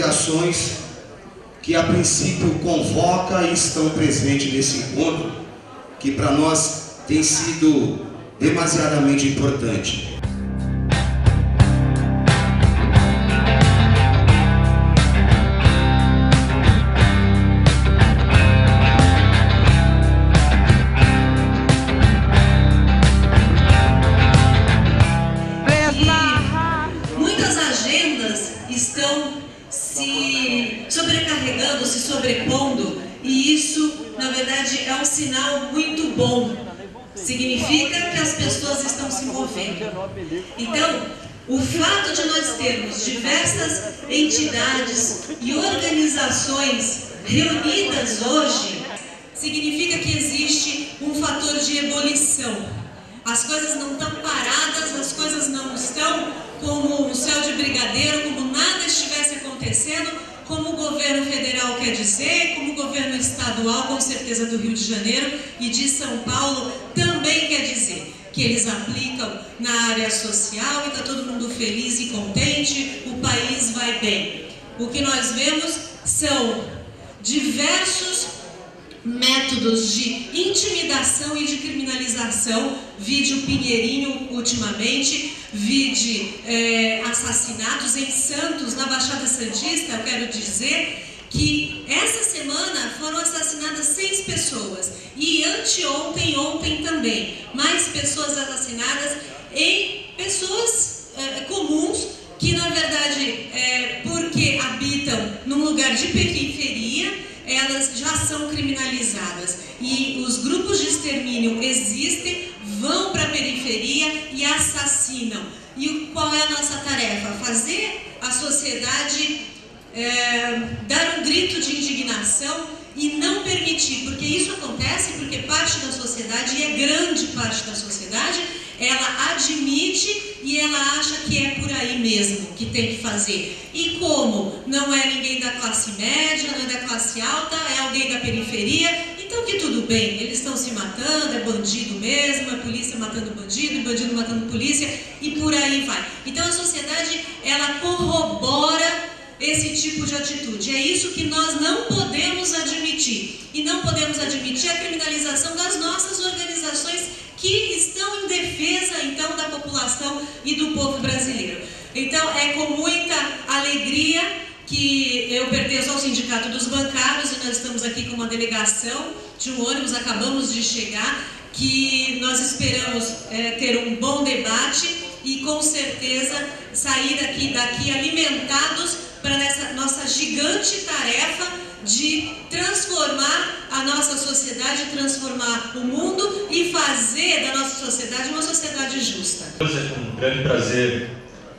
delegações que a princípio convoca e estão presentes nesse encontro, que para nós tem sido demasiadamente importante. Estão se sobrecarregando, se sobrepondo, e isso, na verdade, é um sinal muito bom. Significa que as pessoas estão se movendo. Então, o fato de nós termos diversas entidades e organizações reunidas hoje, significa que existe um fator de ebulição. As coisas não estão paradas, as coisas não estão como um céu de brigadeiro, como nada estivesse acontecendo, como o governo federal quer dizer, como o governo estadual, com certeza do Rio de Janeiro e de São Paulo, também quer dizer, que eles aplicam na área social e está todo mundo feliz e contente, o país vai bem. O que nós vemos são diversos métodos de intimidação e de criminalização, vide o Pinheirinho ultimamente, vide assassinatos em Santos, na Baixada Santista. Eu quero dizer que essa semana foram assassinadas 6 pessoas e anteontem e ontem também, mais pessoas assassinadas em pessoas comuns que na verdade, porque habitam num lugar de periferia, elas já são criminalizadas e os grupos de extermínio existem, vão para a periferia e assassinam. E qual é a nossa tarefa? Fazer a sociedade dar um grito de indignação e não permitir, porque isso acontece porque parte da sociedade, e é grande parte da sociedade, ela admite e ela acha que é por aí mesmo que tem que fazer. E como não é ninguém da classe média, não é da classe alta, é alguém da periferia, então que tudo bem, eles estão se matando, é bandido mesmo, é polícia matando bandido, bandido matando polícia, e por aí vai. Então a sociedade, ela corrobora esse tipo de atitude. É isso que nós não podemos admitir. E não podemos admitir a criminalização das nossas organizações que estão em defesa, então, da população e do povo brasileiro. Então, é com muita alegria que eu pertenço ao Sindicato dos Bancários e nós estamos aqui com uma delegação de um ônibus, acabamos de chegar, que nós esperamos ter um bom debate e, com certeza, sair daqui alimentados para essa nossa gigante tarefa de transformar a nossa sociedade, transformar o mundo e fazer da nossa sociedade uma sociedade justa. É com um grande prazer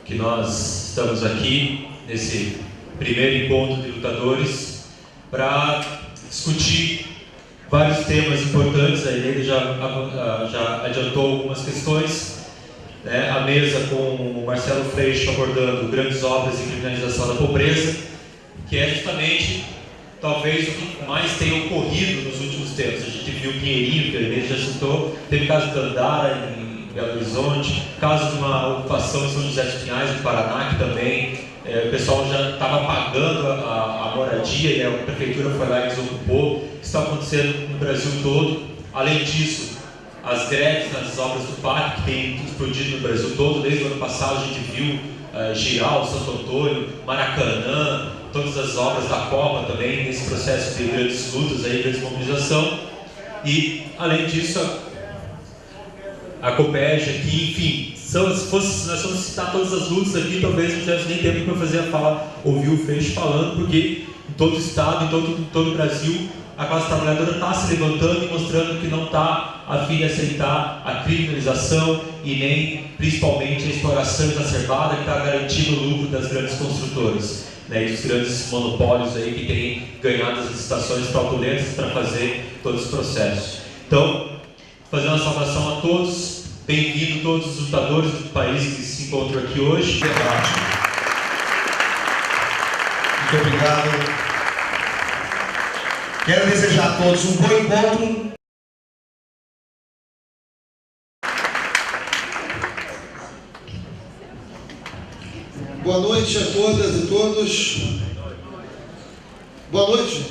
que nós estamos aqui nesse primeiro encontro de lutadores para discutir vários temas importantes. A Helena já adiantou algumas questões. A mesa com o Marcelo Freixo abordando grandes obras de criminalização da pobreza, que é justamente, talvez, o que mais tem ocorrido nos últimos tempos. A gente viu o Pinheirinho, que a Helena já citou, teve caso de Dandara, em Belo Horizonte, caso de uma ocupação em São José dos Pinhais, no Paraná, que também o pessoal já estava pagando a moradia e a prefeitura foi lá e desocupou. Isso está acontecendo no Brasil todo. Além disso, as greves nas obras do PAC, que tem explodido no Brasil todo. Desde o ano passado a gente viu Giral, Santo Antônio, Maracanã, todas as obras da Copa também, nesse processo de grandes lutas, grandes mobilização. E, além disso, a Copérgia aqui, enfim, se nós formos citar todas as lutas aqui, talvez não tivesse nem tempo para fazer a fala, ouvir o Freixo falando, porque em todo o estado, em todo o Brasil, a classe trabalhadora está se levantando e mostrando que não está a fim de aceitar a criminalização e nem, principalmente, a exploração exacerbada que está garantindo o lucro das grandes construtoras, e dos grandes monopólios que têm ganhado as licitações fraudulentas para fazer todos os processos. Então, fazer uma saudação a todos, bem-vindo todos os lutadores do país que se encontram aqui hoje. Muito obrigado. Quero desejar a todos um bom encontro. Boa noite a todas e todos. Boa noite.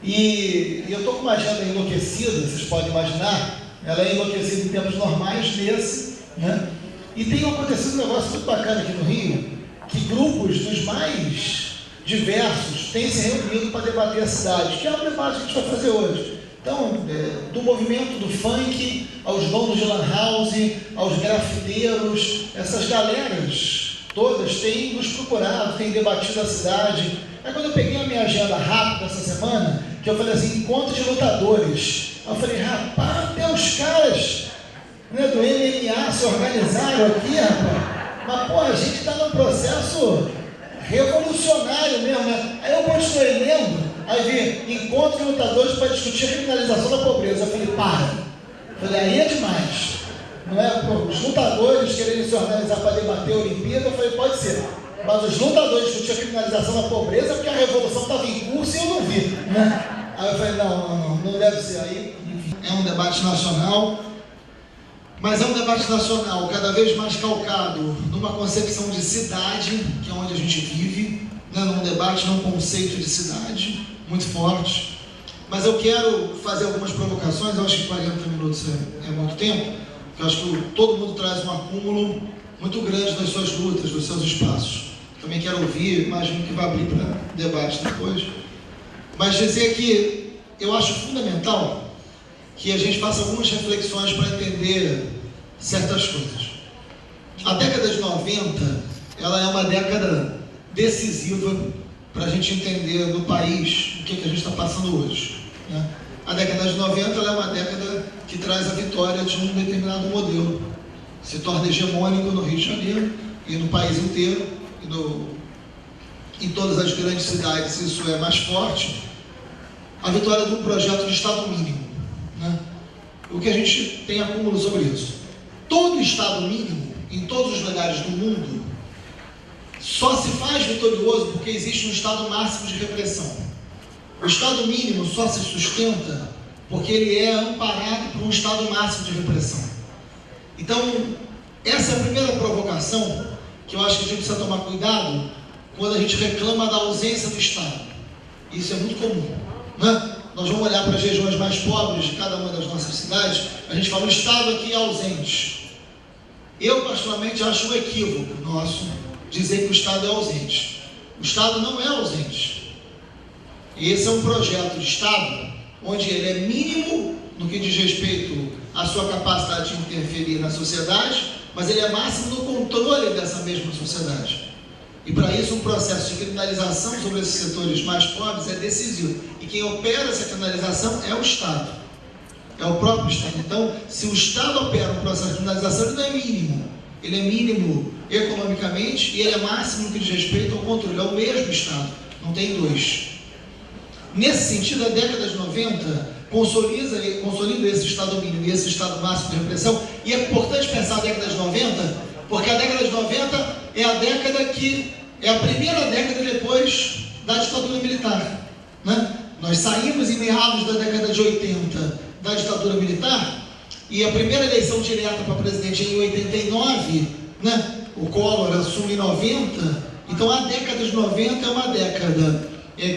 E eu estou com uma agenda enlouquecida, vocês podem imaginar. Ela é enlouquecida em tempos normais desse, né? E tem acontecido um negócio muito bacana aqui no Rio, que grupos dos mais diversos têm se reunido para debater a cidade, que é o debate que a gente vai fazer hoje. Então, do movimento do funk, aos donos de lan house, aos grafiteiros, essas galeras todas têm nos procurado, têm debatido a cidade. Aí quando eu peguei a minha agenda rápida essa semana, que eu falei assim, encontro de lutadores, eu falei, rapaz, até os caras, né, do MMA se organizaram aqui, rapaz. Mas, pô, a gente está num processo revolucionário mesmo, né? Aí eu continuei lendo, aí vi encontro de lutadores para discutir a criminalização da pobreza. Eu falei, para. Eu falei, aí é demais. Não é? Pô, os lutadores querendo se organizar para debater a Olimpíada, eu falei, pode ser. Mas os lutadores discutiam a criminalização da pobreza porque a revolução estava em curso e eu não vi, né? Aí eu falei, não deve ser. Aí, enfim, é um debate nacional. Mas é um debate nacional cada vez mais calcado numa concepção de cidade, que é onde a gente vive, né? Num debate, num conceito de cidade muito forte. Mas eu quero fazer algumas provocações, eu acho que 40 minutos é muito tempo, eu acho que todo mundo traz um acúmulo muito grande das suas lutas, dos seus espaços. Também quero ouvir, imagino que vai abrir para debate depois. Mas dizer que eu acho fundamental que a gente faça algumas reflexões para entender certas coisas. A década de 90, ela é uma década decisiva para a gente entender no país o que a gente está passando hoje, né? A década de 90, ela é uma década que traz a vitória de um determinado modelo. Se torna hegemônico no Rio de Janeiro e no país inteiro, em todas as grandes cidades isso é mais forte. A vitória de um projeto de Estado mínimo, né? O que a gente tem acúmulo sobre isso? Todo Estado mínimo, em todos os lugares do mundo, só se faz vitorioso porque existe um Estado máximo de repressão. O Estado mínimo só se sustenta porque ele é amparado por um Estado máximo de repressão. Então, essa é a primeira provocação que eu acho que a gente precisa tomar cuidado quando a gente reclama da ausência do Estado. Isso é muito comum, né? Nós vamos olhar para as regiões mais pobres de cada uma das nossas cidades, a gente fala, o Estado aqui é ausente. Eu, particularmente, acho um equívoco nosso dizer que o Estado é ausente. O Estado não é ausente. E esse é um projeto de Estado onde ele é mínimo no que diz respeito à sua capacidade de interferir na sociedade, mas ele é máximo no controle dessa mesma sociedade. E para isso um processo de criminalização sobre esses setores mais pobres é decisivo. E quem opera essa criminalização é o Estado. É o próprio Estado. Então, se o Estado opera um processo de criminalização, ele não é mínimo. Ele é mínimo economicamente e ele é máximo no que diz respeito ao controle. É o mesmo Estado. Não tem dois. Nesse sentido, a década de 90 consolida esse Estado mínimo e esse Estado máximo de repressão. E é importante pensar a década de 90, porque a década de 90 é a década que é a primeira década depois da ditadura militar, né? Nós saímos em meados da década de 80 da ditadura militar e a primeira eleição direta para presidente em 89, né? O Collor assume em 90. Então a década de 90 é uma década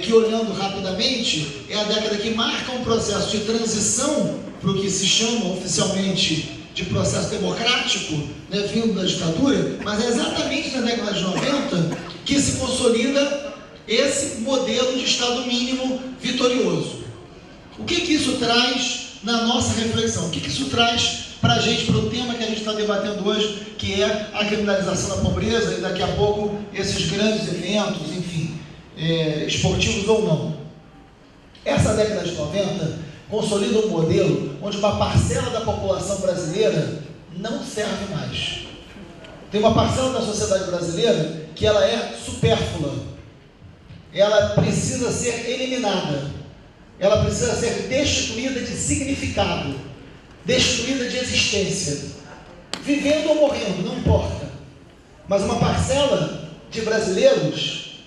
que, olhando rapidamente, é a década que marca um processo de transição para o que se chama oficialmente de processo democrático, né, vindo da ditadura, mas é exatamente na década de 90 que se consolida esse modelo de Estado mínimo vitorioso. O que isso traz na nossa reflexão? O que isso traz para a gente, para o tema que a gente está debatendo hoje, que é a criminalização da pobreza e daqui a pouco esses grandes eventos, enfim, esportivos ou não. Essa década de 90 consolida um modelo onde uma parcela da população brasileira não serve mais. Tem uma parcela da sociedade brasileira que ela é supérflua. Ela precisa ser eliminada. Ela precisa ser destituída de significado, destituída de existência. Vivendo ou morrendo, não importa. Mas uma parcela de brasileiros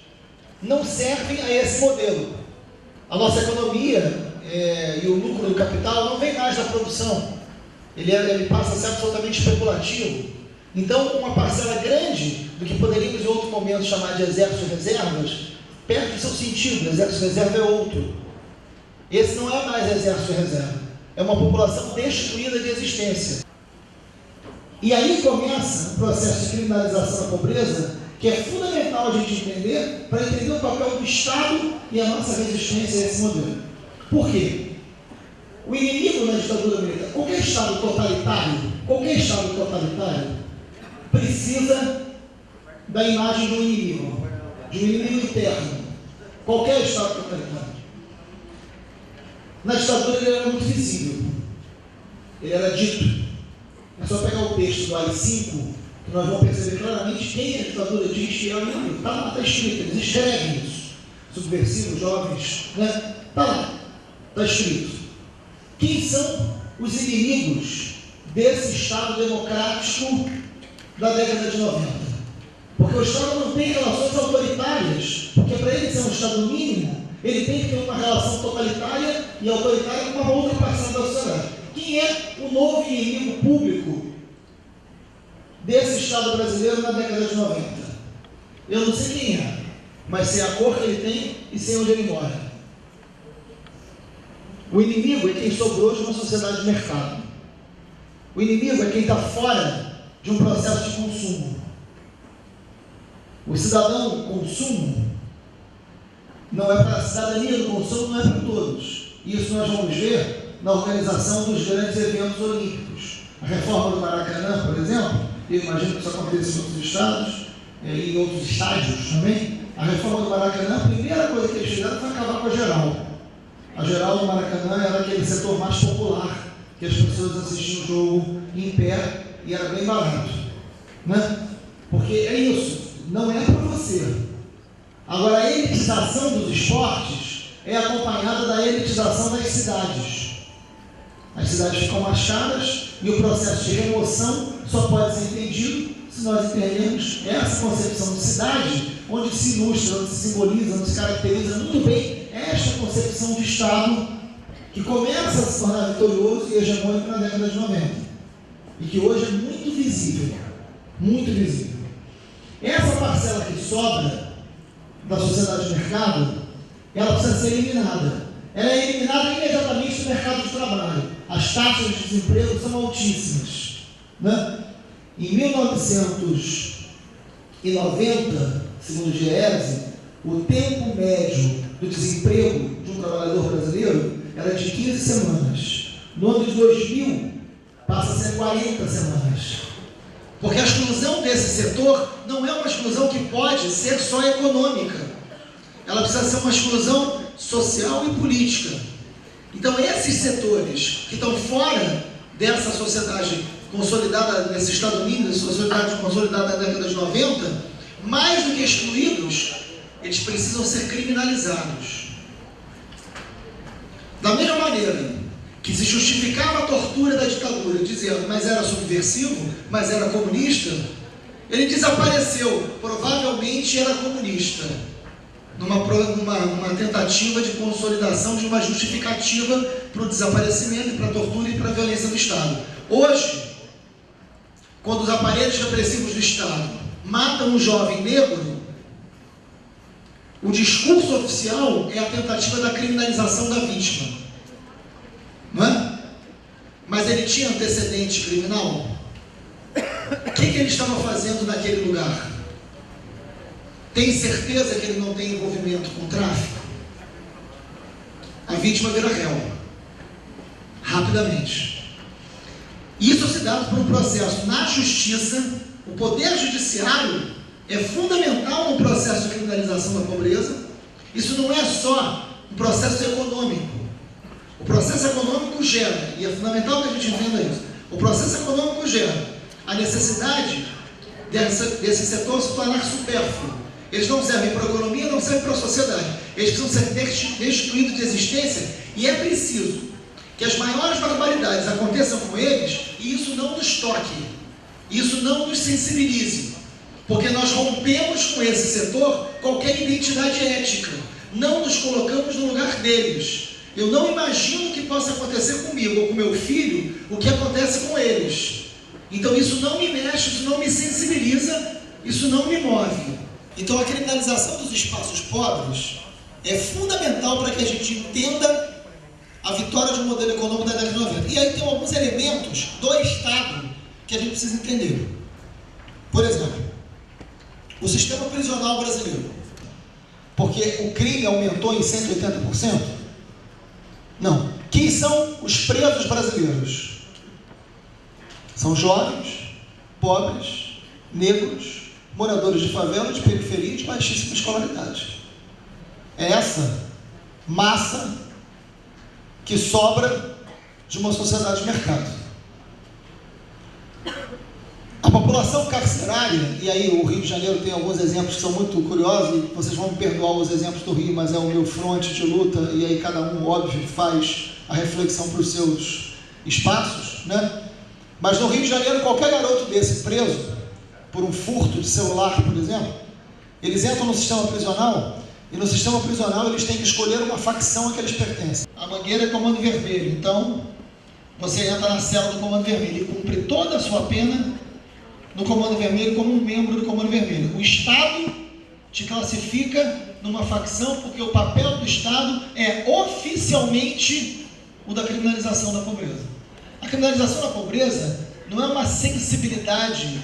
não servem a esse modelo. A nossa economia e o lucro do capital não vem mais da produção. Ele passa a ser absolutamente especulativo. Então, uma parcela grande do que poderíamos em outro momento chamar de exército de reservas perde seu sentido. Exército reserva é outro. Esse não é mais exército reserva. É uma população destruída de existência. E aí começa o processo de criminalização da pobreza, que é fundamental a gente entender, para entender o papel do Estado e a nossa resistência a esse modelo. Por quê? O inimigo na ditadura militar, qualquer Estado totalitário precisa da imagem do inimigo, de um inimigo interno. Qualquer Estado totalitário. Na ditadura ele era muito visível, ele era dito. É só pegar o texto do AI-5, que nós vamos perceber claramente quem a ditadura diz que é o inimigo. Está lá, está escrito, eles escrevem isso. Subversivos, jovens, né? Está lá, está escrito. Quem são os inimigos desse Estado democrático da década de 90? Porque o Estado não tem relações autoritárias, porque para ele ser um Estado mínimo, ele tem que ter uma relação totalitária e autoritária com uma outra parcela da sociedade. Quem é o novo inimigo público desse Estado brasileiro na década de 90? Eu não sei quem é, mas sei a cor que ele tem e sei onde ele mora. O inimigo é quem sobrou de uma sociedade de mercado. O inimigo é quem está fora de um processo de consumo. O cidadão consumo não é para a cidadania do consumo, não é para todos. Isso nós vamos ver na organização dos grandes eventos olímpicos. A reforma do Maracanã, por exemplo, eu imagino que isso aconteça em outros estados, e em outros estádios também. A reforma do Maracanã, a primeira coisa que eles fizeram foi acabar com a geral. A geral do Maracanã era aquele setor mais popular, que as pessoas assistiam o jogo em pé e era bem barato, né? Porque é isso, não é para você. Agora, a elitização dos esportes é acompanhada da elitização das cidades. As cidades ficam mais caras e o processo de remoção só pode ser entendido se nós entendermos essa concepção de cidade, onde se ilustra, onde se simboliza, onde se caracteriza muito bem esta concepção de Estado que começa a se tornar vitorioso e hegemônico na década de 90 e que hoje é muito visível, muito visível. Essa parcela que sobra da sociedade de mercado, ela precisa ser eliminada. Ela é eliminada imediatamente do mercado de trabalho. As taxas de desemprego são altíssimas, né? Em 1990, segundo o GES, o tempo médio do desemprego de um trabalhador brasileiro era de 15 semanas. No ano de 2000, passa a ser 40 semanas. Porque a exclusão desse setor não é uma exclusão que pode ser só econômica. Ela precisa ser uma exclusão social e política. Então, esses setores que estão fora dessa sociedade consolidada, nesse Estado mínimo, dessa sociedade consolidada na década de 90, mais do que excluídos, eles precisam ser criminalizados. Da mesma maneira que se justificava a tortura da ditadura, dizendo, mas era subversivo, mas era comunista, ele desapareceu, provavelmente era comunista, numa tentativa de consolidação de uma justificativa para o desaparecimento, para a tortura e para a violência do Estado. Hoje, quando os aparelhos repressivos do Estado matam um jovem negro, o discurso oficial é a tentativa da criminalização da vítima. Não é? Mas ele tinha antecedente criminal? O que ele estava fazendo naquele lugar? Tem certeza que ele não tem envolvimento com tráfico? A vítima vira réu. Rapidamente. Isso se dá por um processo na justiça. O poder judiciário é fundamental no processo de criminalização da pobreza. Isso não é só um processo econômico. O processo econômico gera, e é fundamental que a gente entenda isso, o processo econômico gera a necessidade desse setor se tornar supérfluo. Eles não servem para a economia, não servem para a sociedade. Eles precisam ser destruídos de existência e é preciso que as maiores barbaridades aconteçam com eles e isso não nos toque, isso não nos sensibilize. Porque nós rompemos com esse setor qualquer identidade ética. Não nos colocamos no lugar deles. Eu não imagino que possa acontecer comigo ou com meu filho o que acontece com eles. Então isso não me mexe, isso não me sensibiliza, isso não me move. Então a criminalização dos espaços pobres é fundamental para que a gente entenda a vitória de um modelo econômico da década de 90. E aí tem alguns elementos do Estado que a gente precisa entender. Por exemplo, o sistema prisional brasileiro. Porque o crime aumentou em 180%? Não. Quem são os presos brasileiros? São jovens, pobres, negros, moradores de favela, de periferia e de baixíssima escolaridade. É essa massa que sobra de uma sociedade de mercado. A população carcerária, e aí o Rio de Janeiro tem alguns exemplos que são muito curiosos, e vocês vão me perdoar os exemplos do Rio, mas é o meu fronte de luta, e aí cada um, óbvio, faz a reflexão para os seus espaços, né? Mas no Rio de Janeiro, qualquer garoto desse preso, por um furto de celular, por exemplo, eles entram no sistema prisional, e no sistema prisional eles têm que escolher uma facção a que eles pertencem. A Mangueira é Comando Vermelho, então você entra na cela do Comando Vermelho e cumpre toda a sua pena no Comando Vermelho como um membro do Comando Vermelho. O Estado te classifica numa facção porque o papel do Estado é oficialmente o da criminalização da pobreza. A criminalização da pobreza não é uma sensibilidade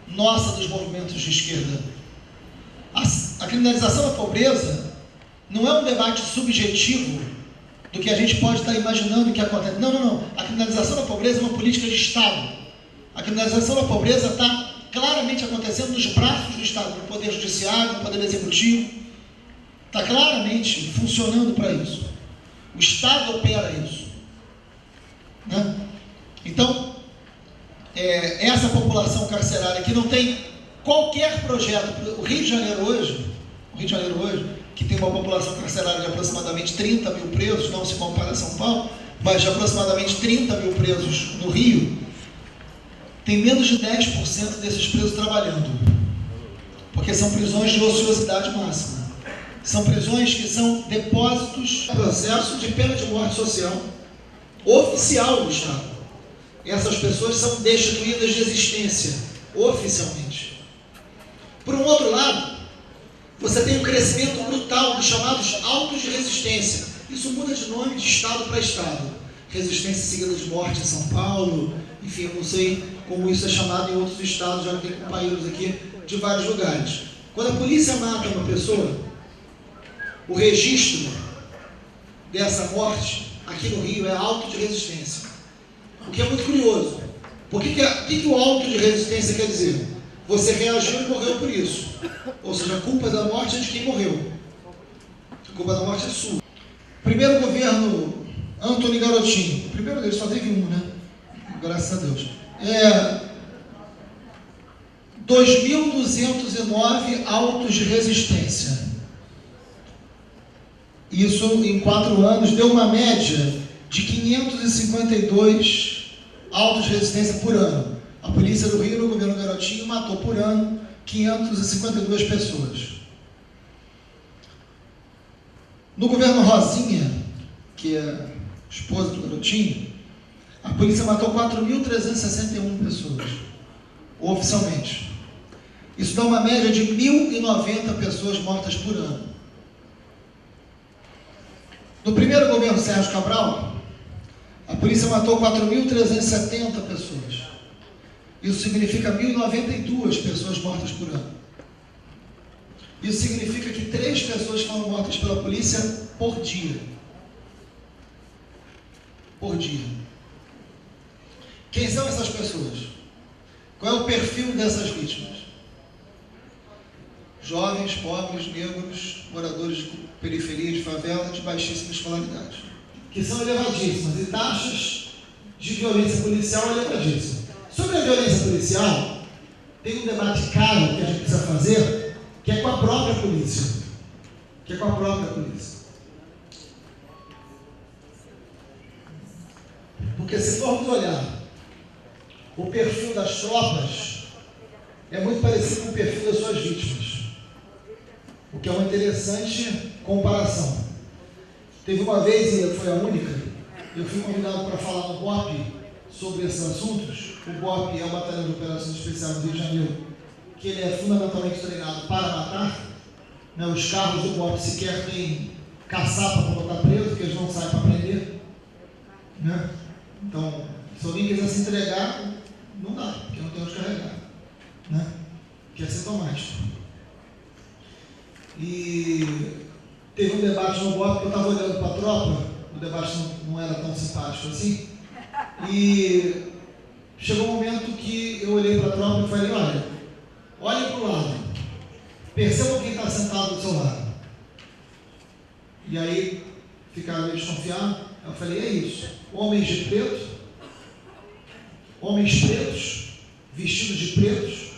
nossa dos movimentos de esquerda. A criminalização da pobreza não é um debate subjetivo do que a gente pode estar imaginando que acontece. Não. A criminalização da pobreza é uma política de Estado. A criminalização da pobreza está claramente acontecendo nos braços do Estado, no Poder Judiciário, no Poder Executivo. Está claramente funcionando para isso. O Estado opera isso. Né? Então, essa população carcerária que não tem qualquer projeto, o Rio de Janeiro hoje, que tem uma população carcerária de aproximadamente 30 mil presos, não se compara a São Paulo, mas de aproximadamente 30 mil presos no Rio, tem menos de 10% desses presos trabalhando, porque são prisões de ociosidade máxima. São prisões que são depósitos, processo de pena de morte social, oficial do Estado. Essas pessoas são destituídas de existência, oficialmente. Por um outro lado, você tem um crescimento brutal dos chamados autos de resistência. Isso muda de nome de estado para estado. Resistência seguida de morte em São Paulo, enfim, eu não sei como isso é chamado em outros estados, já tem companheiros aqui de vários lugares. Quando a polícia mata uma pessoa, o registro dessa morte aqui no Rio é auto de resistência. O que é muito curioso. O que o auto de resistência quer dizer? Você reagiu e morreu por isso. Ou seja, a culpa da morte é de quem morreu. A culpa da morte é sua. Primeiro governo Antony Garotinho. O primeiro dele só teve um, né? Graças a Deus. 2.209 autos de resistência. Isso, em 4 anos, deu uma média de 552 autos de resistência por ano. A polícia do Rio, no governo Garotinho, matou por ano 552 pessoas. No governo Rosinha, que é esposa do Garotinho, a polícia matou 4.361 pessoas, oficialmente. Isso dá uma média de 1.090 pessoas mortas por ano. No primeiro governo Sérgio Cabral, a polícia matou 4.370 pessoas. Isso significa 1.092 pessoas mortas por ano. Isso significa que 3 pessoas foram mortas pela polícia por dia. Por dia. Quem são essas pessoas? Qual é o perfil dessas vítimas? Jovens, pobres, negros, moradores de periferia, de favela, de baixíssima escolaridade. Que são elevadíssimas. E taxas de violência policial elevadíssimas. Sobre a violência policial, tem um debate caro que a gente precisa fazer, que é com a própria polícia. Porque se formos olhar o perfil das tropas, é muito parecido com o perfil das suas vítimas. O que é uma interessante comparação. Teve uma vez, e foi a única, eu fui convidado para falar no BOP sobre esses assuntos. O BOP é o Batalhão de Operações Especiais do Rio de Janeiro, que ele é fundamentalmente treinado para matar, né? Os carros do BOP sequer têm caçapa para botar preso, porque eles não saem para prender, né? Então, se alguém quiser se entregar, não dá, porque não tem onde carregar, né? Que é sintomático. E teve um debate no BOP que eu estava olhando para a tropa, o debate não era tão simpático assim, e chegou um momento que eu olhei para a tropa e falei, olhem para o lado, percebam quem está sentado do seu lado. E aí ficaram meio desconfiados. Eu falei, é isso, homens de preto, homens pretos, vestidos de pretos,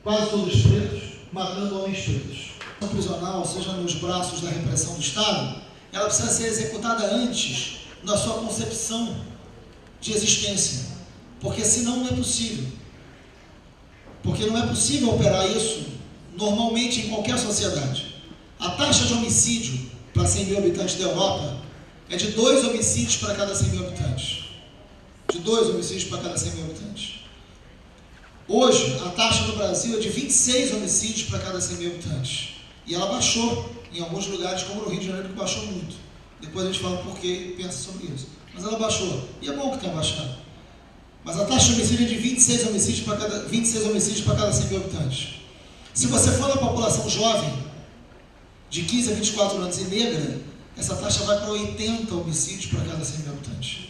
quase todos pretos, matando homens pretos. A prisional, seja nos braços da repressão do Estado, ela precisa ser executada antes da sua concepção de existência, porque senão não é possível. Porque não é possível operar isso normalmente em qualquer sociedade. A taxa de homicídio para 100 mil habitantes da Europa é de 2 homicídios para cada 100 mil habitantes. De 2 homicídios para cada 100 mil habitantes. Hoje, a taxa no Brasil é de 26 homicídios para cada 100 mil habitantes. E ela baixou em alguns lugares, como no Rio de Janeiro, que baixou muito. Depois a gente fala por que e pensa sobre isso. Mas ela baixou. E é bom que tenha baixado. Mas a taxa de homicídio é de 26 homicídios para cada 100 mil habitantes. Se você for na população jovem, de 15 a 24 anos e negra, essa taxa vai para 80 homicídios para cada 100 mil habitantes.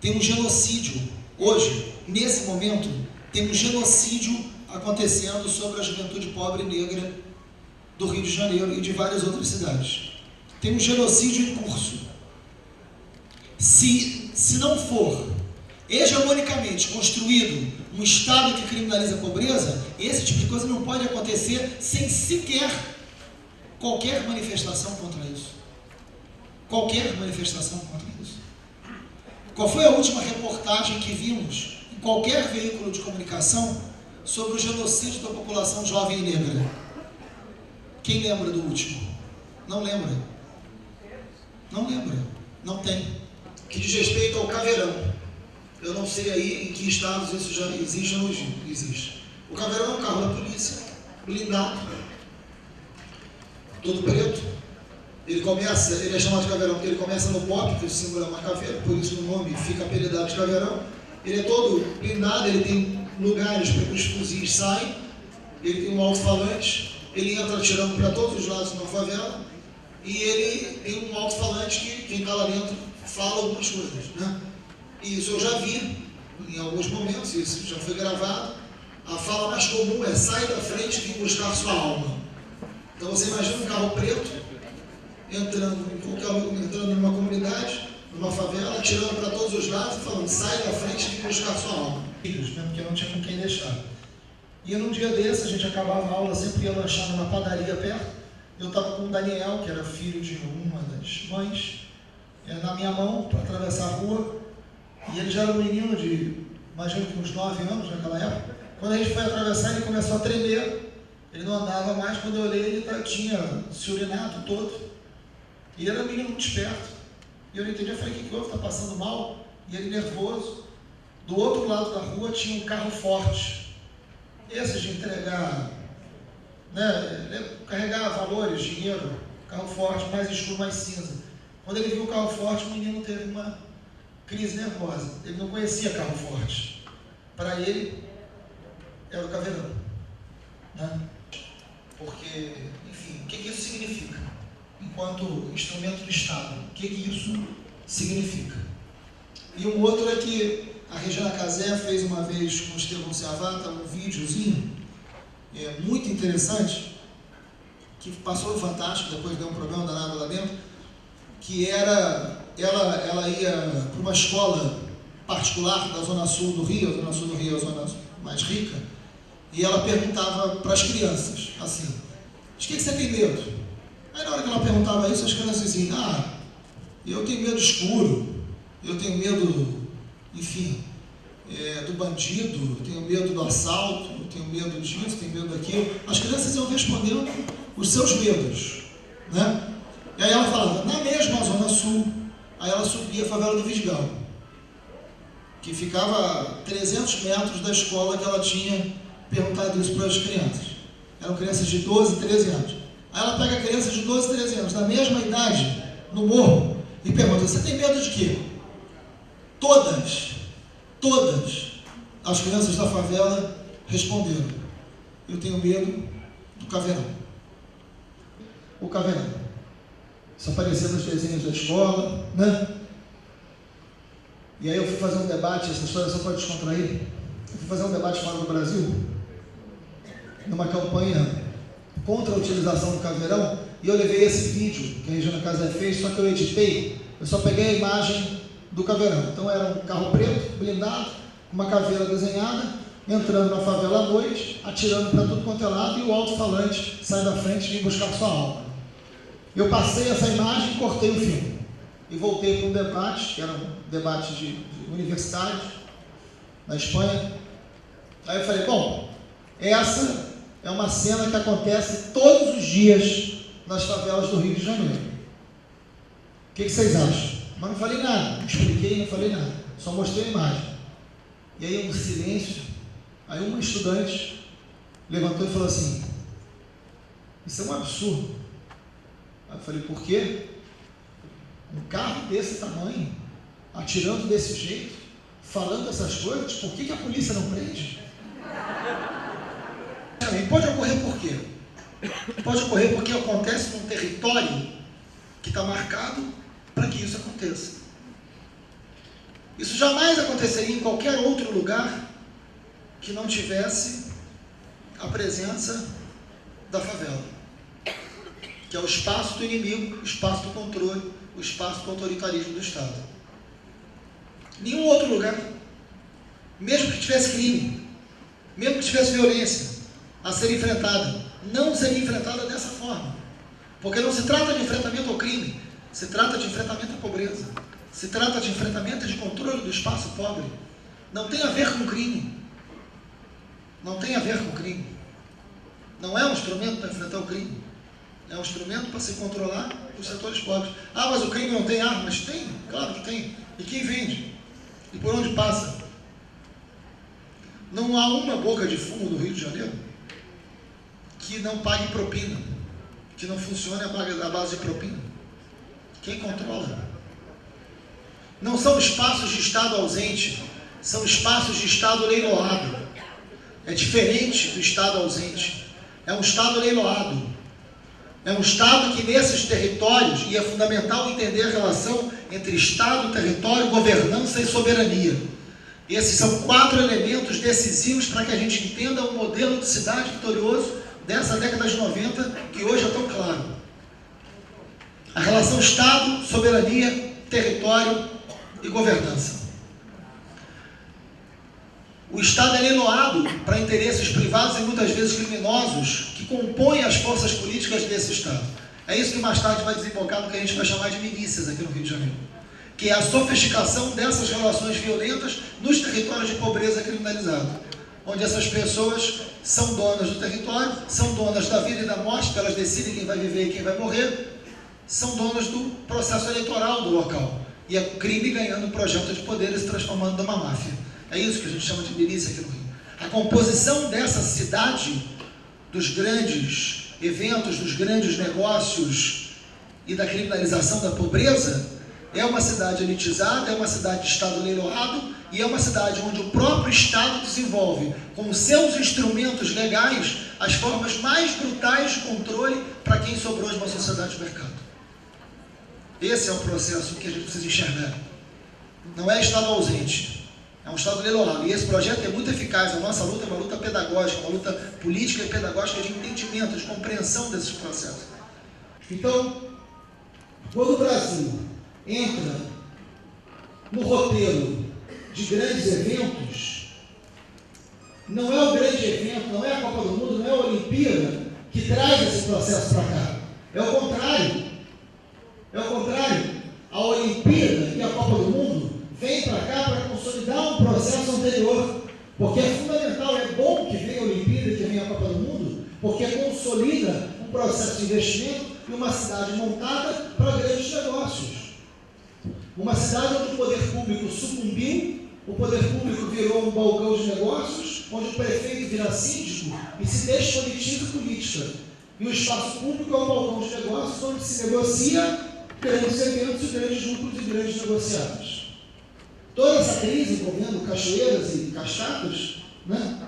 Tem um genocídio. Hoje, nesse momento, tem um genocídio acontecendo sobre a juventude pobre e negra do Rio de Janeiro e de várias outras cidades. Tem um genocídio em curso. Se não for hegemonicamente construído um Estado que criminaliza a pobreza, esse tipo de coisa não pode acontecer sem sequer qualquer manifestação contra isso. Qualquer manifestação contra isso. Qual foi a última reportagem que vimos em qualquer veículo de comunicação sobre o genocídio da população jovem e negra? Quem lembra do último? Não lembra. Não lembra. Não tem. Que diz respeito ao Caveirão. Eu não sei aí em que estados isso já existe ou não existe. O Caveirão é um carro da polícia, blindado, todo preto. Ele é chamado de Caveirão porque ele começa no BOP, que o símbolo é uma caveira, por isso o nome fica apelidado de Caveirão. Ele é todo blindado, ele tem lugares para que os fuzis saem, ele tem um alto-falante, ele entra atirando para todos os lados de uma favela, e ele tem um alto-falante que quem está lá dentro fala algumas coisas, né? E isso eu já vi em alguns momentos, isso já foi gravado. A fala mais comum é: sai da frente e vem buscar sua alma. Então você imagina um carro preto entrando numa comunidade, numa favela, atirando para todos os lados e falando: sai da frente e vem buscar sua alma. Filhos, mesmo que eu não tinha com quem deixar. E num dia desse, a gente acabava a aula, sempre ia lanchar numa padaria perto. Eu estava com o Daniel, que era filho de uma das mães, na minha mão para atravessar a rua. E ele já era um menino de, imagino que uns 9 anos naquela época. Quando a gente foi atravessar, ele começou a tremer. Ele não andava mais. Quando eu olhei, ele tinha se urinado todo. E ele era um menino muito esperto. E eu não entendi. Eu falei: o que houve? Está passando mal? E ele nervoso. Do outro lado da rua tinha um carro forte. Esses de entregar, né, carregar valores, dinheiro. Carro forte, mais escuro, mais cinza. Quando ele viu o carro forte, o menino teve uma crise nervosa. Ele não conhecia carro forte. Para ele, era o Caveirão, né? Porque, enfim, o que isso significa? Enquanto instrumento do Estado, o que isso significa? E um outro é que a Regina Casé fez uma vez com o Estevão Ciavata um videozinho muito interessante, que passou no Fantástico, depois deu um problema danado lá dentro, que era, ela ia para uma escola particular da Zona Sul do Rio, a Zona Sul do Rio é a zona mais rica, e ela perguntava para as crianças, assim: de que você tem medo? Aí na hora que ela perguntava isso, as crianças diziam: eu tenho medo escuro, eu tenho medo, enfim, do bandido, eu tenho medo do assalto, eu tenho medo disso, tenho medo daquilo. As crianças iam respondendo os seus medos, né? E aí ela falava: na mesma Zona Sul. Aí ela subia a favela do Vidigal, que ficava a 300 metros da escola que ela tinha perguntado isso para as crianças. Eram crianças de 12, 13 anos. Aí ela pega crianças de 12, 13 anos, da mesma idade, no morro, e pergunta: você tem medo de quê? Todas as crianças da favela responderam: eu tenho medo do caveirão. O caveirão. Isso aparecia nos desenhos da escola, né? E aí eu fui fazer um debate, essa história só pode descontrair. Eu fui fazer um debate fora do Brasil, numa campanha contra a utilização do caveirão, e eu levei esse vídeo que a Regina Casé fez, só que eu editei, eu só peguei a imagem do caveirão. Então era um carro preto, blindado, com uma caveira desenhada, entrando na favela à noite, atirando para tudo quanto é lado, e o alto-falante sai da frente e vem buscar sua alma. Eu passei essa imagem e cortei o filme. E voltei para um debate, que era um debate de universitários, na Espanha. Aí eu falei: bom, essa é uma cena que acontece todos os dias nas favelas do Rio de Janeiro. O que vocês acham? Mas não falei nada, não expliquei, não falei nada, só mostrei a imagem. E aí um silêncio. Aí uma estudante levantou e falou assim: isso é um absurdo. Aí eu falei: por quê? Um carro desse tamanho, atirando desse jeito, falando essas coisas, por que a polícia não prende? Pode ocorrer por quê? Pode ocorrer porque acontece num território que está marcado para que isso aconteça. Isso jamais aconteceria em qualquer outro lugar que não tivesse a presença da favela, que é o espaço do inimigo, o espaço do controle, o espaço do autoritarismo do Estado. Nenhum outro lugar, mesmo que tivesse crime, mesmo que tivesse violência a ser enfrentada, não seria enfrentada dessa forma. Porque não se trata de enfrentamento ao crime, se trata de enfrentamento à pobreza, se trata de enfrentamento de controle do espaço pobre. Não tem a ver com crime. Não tem a ver com crime. Não é um instrumento para enfrentar o crime. É um instrumento para se controlar os setores pobres. Ah, mas o crime não tem armas? Tem, claro que tem. E quem vende? E por onde passa? Não há uma boca de fumo do Rio de Janeiro que não pague propina, que não funcione à base de propina. Quem controla? Não são espaços de Estado ausente, são espaços de Estado leiloado. É diferente do Estado ausente. É um Estado leiloado. É um Estado que nesses territórios, e é fundamental entender a relação entre Estado, território, governança e soberania. Esses são 4 elementos decisivos para que a gente entenda o modelo de cidade vitorioso dessa década de 90, que hoje é tão claro. A relação Estado, soberania, território e governança. O Estado é leiloado para interesses privados e muitas vezes criminosos que compõem as forças políticas desse Estado. É isso que mais tarde vai desembocar no que a gente vai chamar de milícias aqui no Rio de Janeiro, que é a sofisticação dessas relações violentas nos territórios de pobreza criminalizada, onde essas pessoas são donas do território, são donas da vida e da morte, que elas decidem quem vai viver e quem vai morrer, são donas do processo eleitoral do local, e é crime ganhando projeto de poder e se transformando numa máfia. É isso que a gente chama de milícia aqui no Rio. A composição dessa cidade, dos grandes eventos, dos grandes negócios e da criminalização da pobreza, é uma cidade elitizada, é uma cidade de Estado leiloado e é uma cidade onde o próprio Estado desenvolve, com seus instrumentos legais, as formas mais brutais de controle para quem sobrou de uma sociedade de mercado. Esse é o processo que a gente precisa enxergar. Não é Estado ausente. É um Estado leiloado. E esse projeto é muito eficaz. A nossa luta é uma luta pedagógica, uma luta política e pedagógica de entendimento, de compreensão desses processos. Então, quando o Brasil entra no roteiro de grandes eventos, não é o grande evento, não é a Copa do Mundo, não é a Olimpíada que traz esse processo para cá. É o contrário. É o contrário. A Olimpíada e a Copa do Mundo vem para cá para consolidar um processo anterior, porque é fundamental, é bom que venha a Olimpíada e que venha a Copa do Mundo, porque consolida um processo de investimento e uma cidade montada para grandes negócios. Uma cidade onde o poder público sucumbiu, o poder público virou um balcão de negócios onde o prefeito vira síndico e se despolitiza política. E o espaço público é um balcão de negócios onde se negocia grandes eventos, grandes lucros e grandes negociados. Toda essa crise envolvendo cachoeiras e cascatas, né?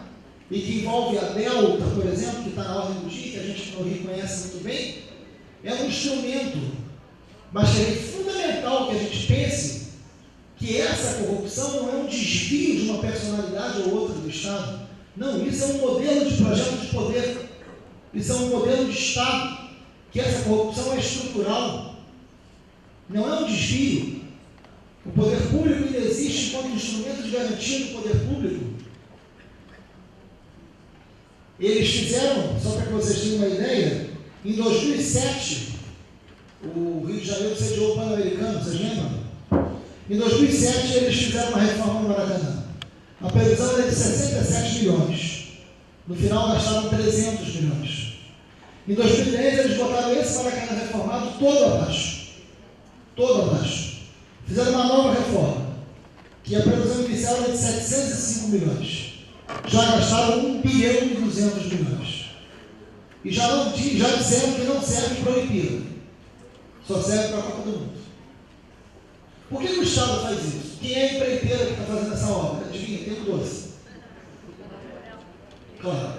E que envolve a Delta, por exemplo, que está na ordem do dia, que a gente no Rio conhece muito bem, é um instrumento, mas é fundamental que a gente pense que essa corrupção não é um desvio de uma personalidade ou outra do Estado. Não, isso é um modelo de projeto de poder. Isso é um modelo de Estado, que essa corrupção é estrutural. Não é um desvio. O poder público ainda existe enquanto instrumento de garantia do poder público. Eles fizeram, só para que vocês tenham uma ideia, em 2007, o Rio de Janeiro sediou o Pan-Americano, vocês lembram? Em 2007, eles fizeram uma reforma no Maracanã. A previsão era de 67 milhões. No final, gastaram 300 milhões. Em 2010, eles botaram esse Maracanã reformado todo abaixo. Todo abaixo. Fizeram uma nova reforma, que a previsão inicial era de 705 milhões. Já gastaram 1 bilhão e 200 milhões. E já disseram que não serve para a Olimpíada. Só serve para a Copa do Mundo. Por que o Estado faz isso? Quem é a empreiteira que está fazendo essa obra? Adivinha, tem um doce. Claro.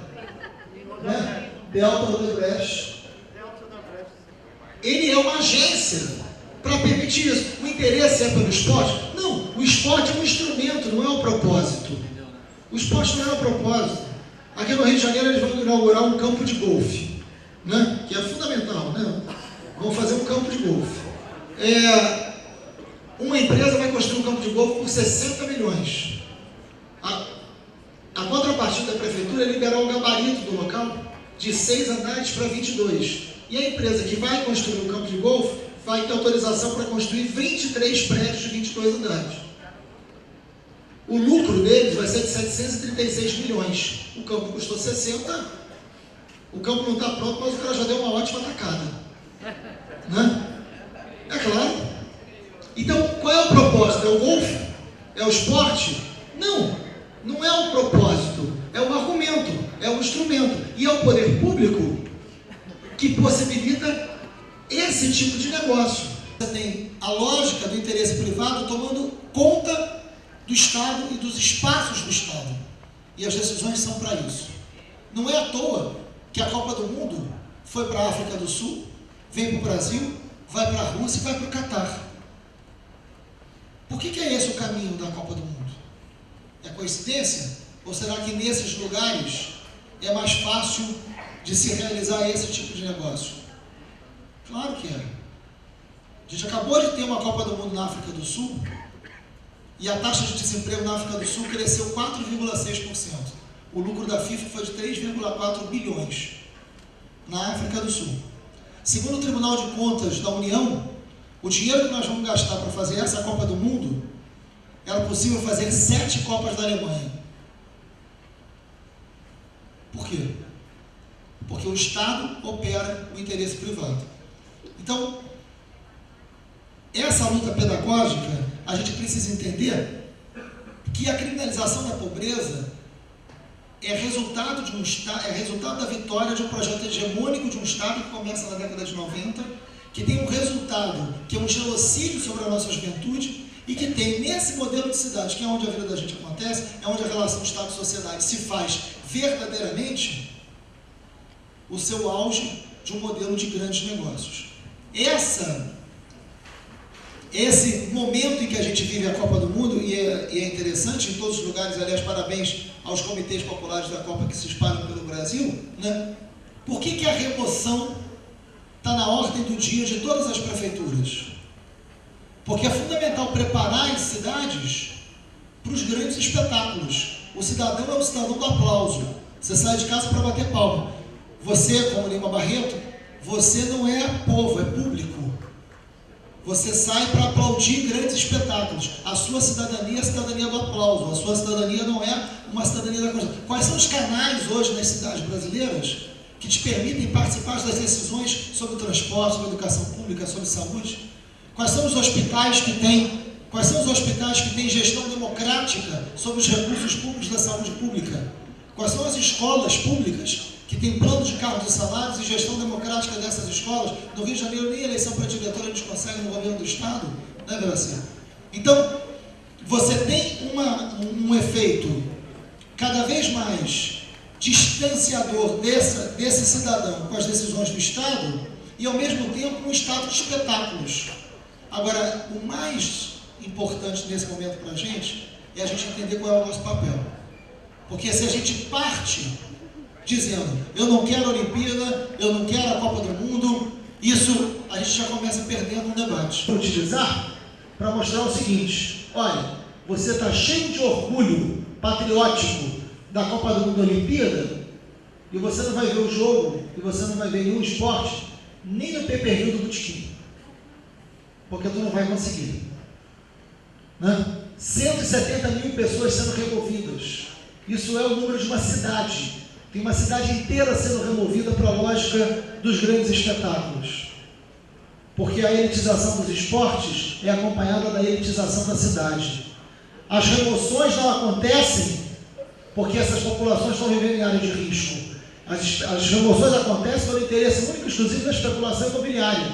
Né? Delta Odebrecht. Ele é uma agência para permitir isso. O interesse é pelo esporte? Não, o esporte é um instrumento, não é um propósito. O esporte não é um propósito. Aqui no Rio de Janeiro eles vão inaugurar um campo de golfe, né? Que é fundamental, né? Vão fazer um campo de golfe. Uma empresa vai construir um campo de golfe por 60 milhões. A contrapartida da prefeitura é liberar o gabarito do local de 6 andares para 22. E a empresa que vai construir o campo de golfe vai ter autorização para construir 23 prédios de 22 andares. O lucro deles vai ser de 736 milhões. O campo custou 60. O campo não está pronto, mas o cara já deu uma ótima tacada. Né? É claro. Então, qual é o propósito? É o golfe? É o esporte? Não, não é um propósito. É um argumento, é um instrumento. E é o poder público que possibilita esse tipo de negócio. Você tem a lógica do interesse privado tomando conta do Estado e dos espaços do Estado. E as decisões são para isso. Não é à toa que a Copa do Mundo foi para a África do Sul, vem para o Brasil, vai para a Rússia e vai para o Catar. Por que é esse o caminho da Copa do Mundo? É coincidência? Ou será que nesses lugares é mais fácil de se realizar esse tipo de negócio? Claro que é. A gente acabou de ter uma Copa do Mundo na África do Sul e a taxa de desemprego na África do Sul cresceu 4,6%. O lucro da FIFA foi de 3,4 bilhões na África do Sul. Segundo o Tribunal de Contas da União, o dinheiro que nós vamos gastar para fazer essa Copa do Mundo, era possível fazer 7 Copas da Alemanha. Por quê? Porque o Estado opera o interesse privado. Então, essa luta pedagógica, a gente precisa entender que a criminalização da pobreza é resultado de é resultado da vitória de um projeto hegemônico de um Estado que começa na década de 90, que tem um resultado que é um genocídio sobre a nossa juventude e que tem, nesse modelo de cidade, que é onde a vida da gente acontece, é onde a relação Estado e sociedade se faz verdadeiramente o seu auge de um modelo de grandes negócios. Esse momento em que a gente vive a Copa do Mundo, e é interessante em todos os lugares, aliás, parabéns aos comitês populares da Copa que se espalham pelo Brasil, né? Por que a remoção está na ordem do dia de todas as prefeituras? Porque é fundamental preparar as cidades para os grandes espetáculos. O cidadão é o cidadão do aplauso. Você sai de casa para bater palma. Você, como Lima Barreto, você não é povo, é público. Você sai para aplaudir grandes espetáculos. A sua cidadania é a cidadania do aplauso. A sua cidadania não é uma cidadania da coisa. Quais são os canais hoje nas cidades brasileiras que te permitem participar das decisões sobre o transporte, sobre a educação pública, sobre saúde? Quais são os hospitais que têm gestão democrática sobre os recursos públicos da saúde pública? Quais são as escolas públicas que têm plano de cargos e salários e gestão democrática dessas escolas? No Rio de Janeiro, nem eleição para diretora a gente consegue no governo do Estado, né, Gracinha? Então, você tem um efeito cada vez mais distanciador desse cidadão com as decisões do Estado e, ao mesmo tempo, um Estado de espetáculos. Agora, o mais importante nesse momento para a gente é a gente entender qual é o nosso papel. Porque se a gente parte dizendo, eu não quero a Olimpíada, eu não quero a Copa do Mundo, isso a gente já começa perdendo um debate. Vou utilizar para mostrar o seguinte, olha, você está cheio de orgulho patriótico da Copa do Mundo da Olimpíada e você não vai ver o jogo, e você não vai ver nenhum esporte, nem no pay-per-view do Botequim, porque tu não vai conseguir. Né? 170 mil pessoas sendo removidas. Isso é o número de uma cidade. Tem uma cidade inteira sendo removida para a lógica dos grandes espetáculos. Porque a elitização dos esportes é acompanhada da elitização da cidade. As remoções não acontecem porque essas populações estão vivendo em áreas de risco. As remoções acontecem pelo interesse único e exclusivo da especulação imobiliária,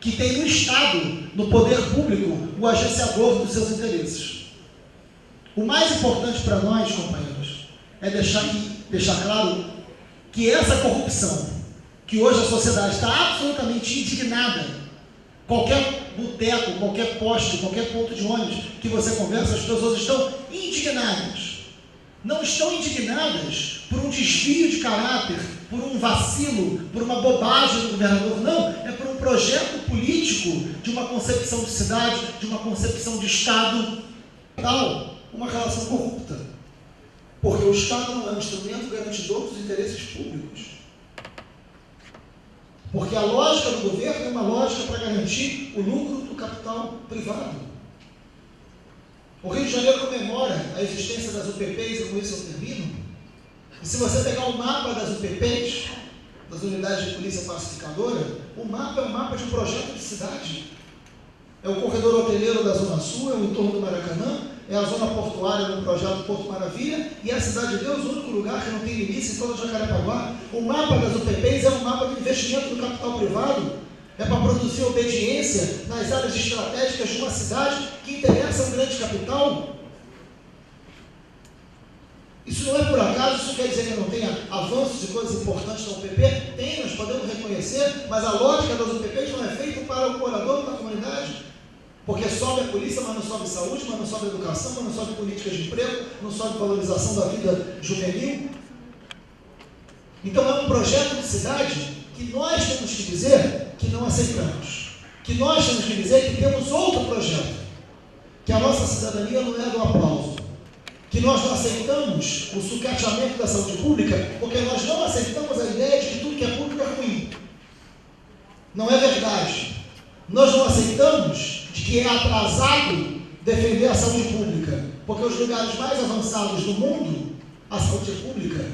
que tem no Estado, no poder público, o agenciador dos seus interesses. O mais importante para nós, companheiros, é deixar claro que essa corrupção, que hoje a sociedade está absolutamente indignada, qualquer boteco, qualquer poste, qualquer ponto de ônibus que você conversa, as pessoas estão indignadas. Não estão indignadas por um desvio de caráter, por um vacilo, por uma bobagem do governador, não, é por um projeto político de uma concepção de cidade, de uma concepção de Estado, tal, uma relação corrupta. Porque o Estado não é um instrumento garantidor dos interesses públicos. Porque a lógica do governo é uma lógica para garantir o lucro do capital privado. O Rio de Janeiro comemora a existência das UPPs, e com isso eu termino. E se você pegar o mapa das UPPs, das unidades de polícia pacificadora, o mapa é um mapa de um projeto de cidade. É o corredor hoteleiro da Zona Sul, é o entorno do Maracanã, é a zona portuária do projeto Porto Maravilha e a Cidade de Deus, o único lugar que não tem limite em toda Jacarepaguá. O mapa das UPPs é um mapa do investimento do capital privado. É para produzir obediência nas áreas estratégicas de uma cidade que interessa a um grande capital. Isso não é por acaso, isso quer dizer que não tenha avanços e coisas importantes na UPP? Tem, nós podemos reconhecer, mas a lógica das UPPs não é feita para o morador da comunidade. Porque sobe a polícia, mas não sobe saúde, mas não sobe educação, mas não sobe políticas de emprego, não sobe valorização da vida juvenil. Então é um projeto de cidade que nós temos que dizer que não aceitamos. Que nós temos que dizer que temos outro projeto. Que a nossa cidadania não é do aplauso. Que nós não aceitamos o sucateamento da saúde pública, porque nós não aceitamos a ideia de que tudo que é público é ruim. Não é verdade. Nós não aceitamos de que é atrasado defender a saúde pública, porque os lugares mais avançados do mundo, a saúde é pública,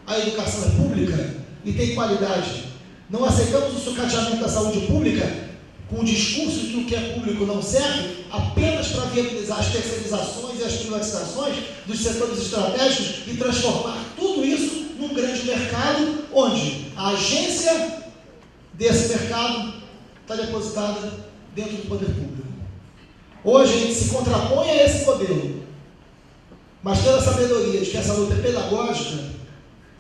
a educação é pública e tem qualidade. Não aceitamos o sucateamento da saúde pública com o discurso de que o que é público não serve apenas para viabilizar as terceirizações e as privatizações dos setores estratégicos e transformar tudo isso num grande mercado onde a agência desse mercado está depositada dentro do poder público. Hoje a gente se contrapõe a esse modelo, mas tendo a sabedoria de que essa luta é pedagógica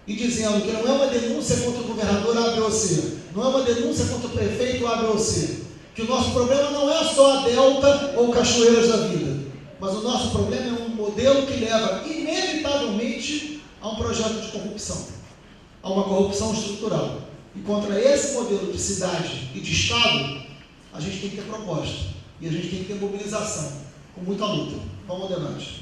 e dizendo que não é uma denúncia contra o governador A, B ou C, não é uma denúncia contra o prefeito A, B ou C, que o nosso problema não é só a Delta ou Cachoeiras da vida, mas o nosso problema é um modelo que leva inevitavelmente a um projeto de corrupção, a uma corrupção estrutural. E contra esse modelo de cidade e de Estado, a gente tem que ter proposta. E a gente tem que ter mobilização, com muita luta. Vamos ao debate.